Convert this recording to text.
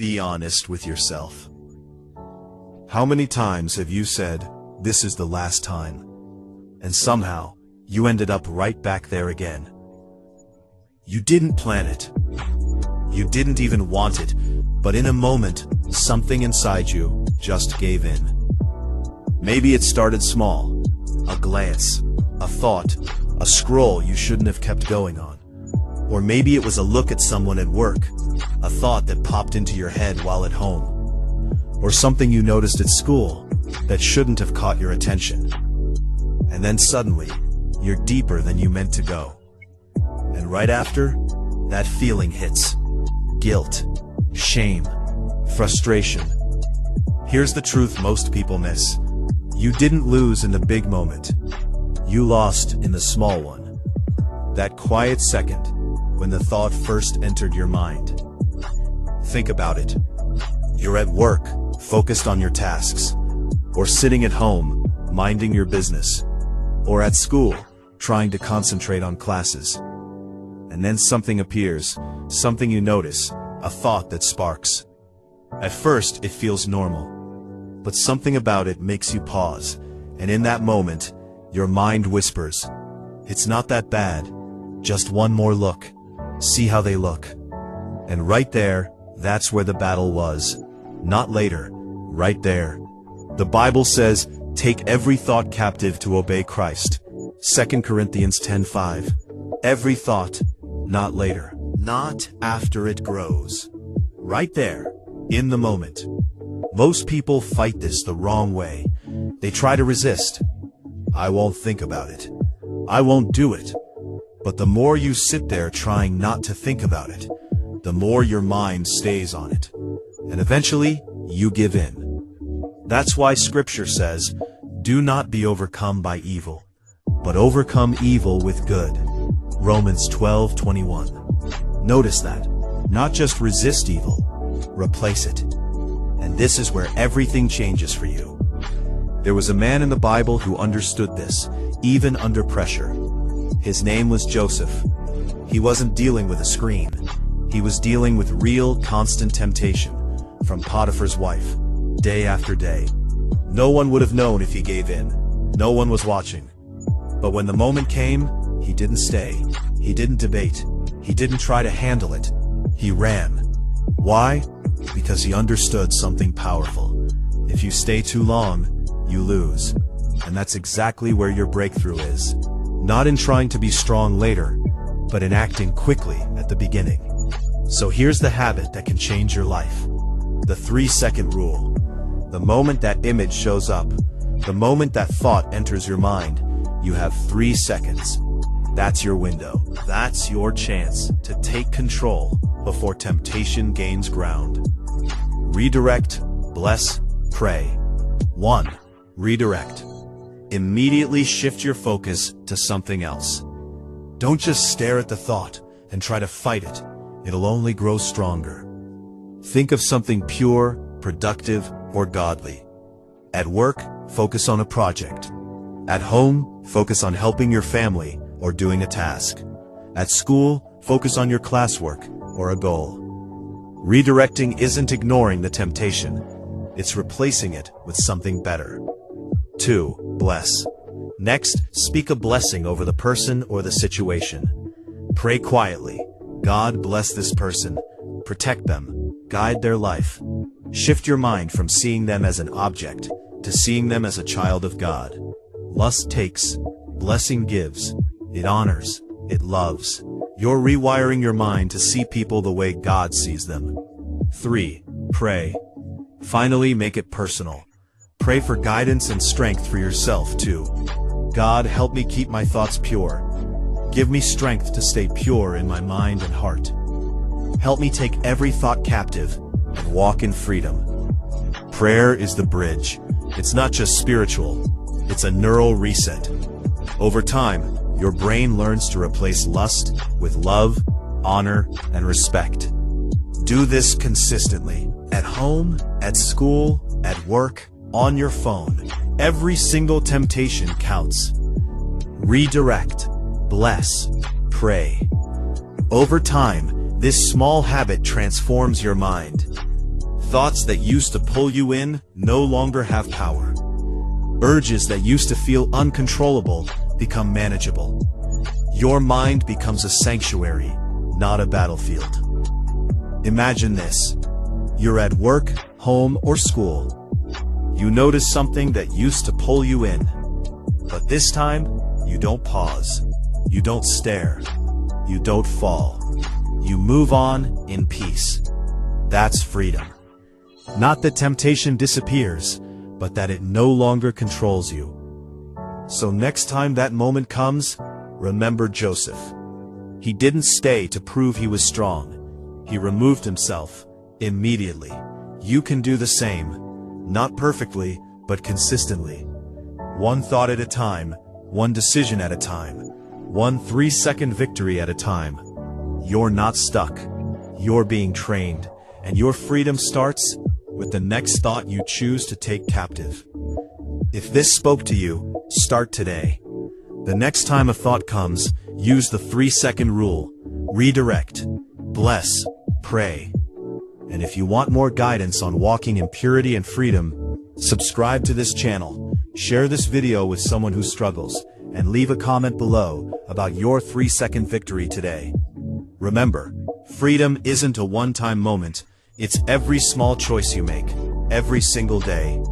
Be honest with yourself. How many times have you said, "This is the last time," and somehow you ended up right back there again? You didn't plan it. You didn't even want it, but in a moment, something inside you just gave in. Maybe it started small, a glance, a thought, a scroll you shouldn't have kept going on. Or maybe it was a look at someone at work, a thought that popped into your head while at home. Or something you noticed at school that shouldn't have caught your attention. And then suddenly, you're deeper than you meant to go. And right after, that feeling hits. Guilt, shame, frustration. Here's the truth most people miss. You didn't lose in the big moment. You lost in the small one. That quiet second when the thought first entered your mind. Think about it. You're at work, focused on your tasks, or sitting at home, minding your business, or at school, trying to concentrate on classes. And then something appears, something you notice, a thought that sparks. At first, it feels normal, but something about it makes you pause, and in that moment, your mind whispers, "It's not that bad, just one more look. See how they look." And right there, that's where the battle was. Not later, right there. The Bible says, "Take every thought captive to obey Christ." 2 Corinthians 10:5. Every thought, not later, not after it grows. Right there, in the moment. Most people fight this the wrong way. They try to resist. "I won't think about it. I won't do it." But the more you sit there trying not to think about it, the more your mind stays on it. And eventually, you give in. That's why Scripture says, "Do not be overcome by evil, but overcome evil with good." Romans 12:21. Notice that. Not just resist evil, replace it. And this is where everything changes for you. There was a man in the Bible who understood this, even under pressure. His name was Joseph. He wasn't dealing with a screen. He was dealing with real, constant temptation from Potiphar's wife, day after day. No one would have known if he gave in. No one was watching. But when the moment came, he didn't stay. He didn't debate. He didn't try to handle it. He ran. Why? Because he understood something powerful. If you stay too long, you lose. And that's exactly where your breakthrough is. Not in trying to be strong later, but in acting quickly at the beginning. So here's the habit that can change your life. The 3-second rule. The moment that image shows up, the moment that thought enters your mind, you have 3 seconds. That's your window. That's your chance to take control before temptation gains ground. Redirect, bless, pray. 1. Redirect. Immediately shift your focus to something else. Don't just stare at the thought and try to fight it. It'll only grow stronger. Think of something pure, productive, or godly. At work, focus on a project. At home, focus on helping your family or doing a task. At school, focus on your classwork or a goal. Redirecting isn't ignoring the temptation. It's replacing it with something better. 2. Bless. Next, speak a blessing over the person or the situation. Pray quietly. God bless this person. Protect them. Guide their life. Shift your mind from seeing them as an object to seeing them as a child of God. Lust takes, blessing gives. It honors, it loves. You're rewiring your mind to see people the way God sees them. 3. Pray. Finally, make it personal. Pray for guidance and strength for yourself, too. God, help me keep my thoughts pure. Give me strength to stay pure in my mind and heart. Help me take every thought captive and walk in freedom. Prayer is the bridge. It's not just spiritual, it's a neural reset. Over time, your brain learns to replace lust with love, honor, and respect. Do this consistently. At home, at school, at work, on your phone. Every single temptation counts. Redirect, bless, pray. Over time, this small habit transforms your mind. Thoughts that used to pull you in no longer have power. Urges that used to feel uncontrollable become manageable. Your mind becomes a sanctuary, not a battlefield. Imagine this. You're at work, home, or school. You notice something that used to pull you in. But this time, you don't pause. You don't stare. You don't fall. You move on in peace. That's freedom. Not that temptation disappears, but that it no longer controls you. So next time that moment comes, remember Joseph. He didn't stay to prove he was strong. He removed himself immediately. You can do the same, not perfectly, but consistently. One thought at a time, one decision at a time, one 3-second victory at a time. You're not stuck. You're being trained, and your freedom starts with the next thought you choose to take captive. If this spoke to you, start today. The next time a thought comes, use the 3-second rule. Redirect, bless, pray. And if you want more guidance on walking in purity and freedom, subscribe to this channel, share this video with someone who struggles, and leave a comment below about your 3-second victory today. Remember, freedom isn't a one-time moment. It's every small choice you make, every single day.